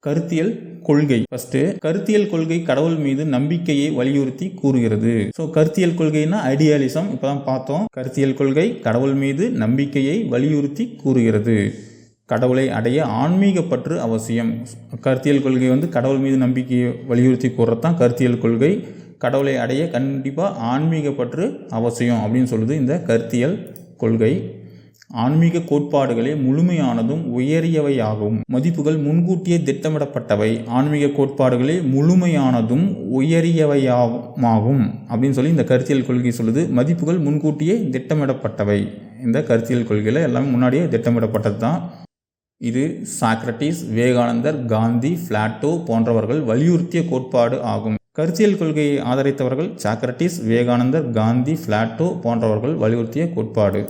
கருத்தியல் கொள்கை. ஃபர்ஸ்ட், கருத்தியல் கொள்கை கடவுள் மீது நம்பிக்கையை வலியுறுத்தி கூறுகிறது. ஸோ கருத்தியல் கொள்கைனா ஐடியாலிசம், இப்பதான் பார்த்தோம். கருத்தியல் கொள்கை கடவுள் மீது நம்பிக்கையை வலியுறுத்தி கூறுகிறது. கடவுளை அடைய ஆன்மீக பற்று அவசியம். கருத்தியல் கொள்கை கடவுள் மீது நம்பிக்கையை வலியுறுத்தி கூறுறது தான் கருத்தியல் கொள்கை. கடவுளை அடைய கண்டிப்பாக ஆன்மீக பற்று அவசியம் அப்படின்னு சொல்லுது இந்த கருத்தியல் கொள்கை. ஆன்மீக கோட்பாடுகளே முழுமையானதும் உயரியவையாகும். மதிப்புகள் முன்கூட்டியே திட்டமிடப்பட்டவை. ஆன்மீக கோட்பாடுகளே முழுமையானதும் உயரியவையாகும் அப்படின்னு சொல்லி இந்த கருத்தியல் கொள்கை சொல்லுது. மதிப்புகள் முன்கூட்டியே திட்டமிடப்பட்டவை. இந்த கருத்தியல் கொள்கையில் எல்லாமே முன்னாடியே திட்டமிடப்பட்டது தான். இது சாக்ரட்டிஸ், விவேகானந்தர், காந்தி, பிளாட்டோ போன்றவர்கள் வலியுறுத்திய கோட்பாடு ஆகும். கருத்தியல் கொள்கையை ஆதரித்தவர்கள் சாக்ரட்டிஸ், விவேகானந்தர், காந்தி, பிளாட்டோ போன்றவர்கள் வலியுறுத்திய கோட்பாடு.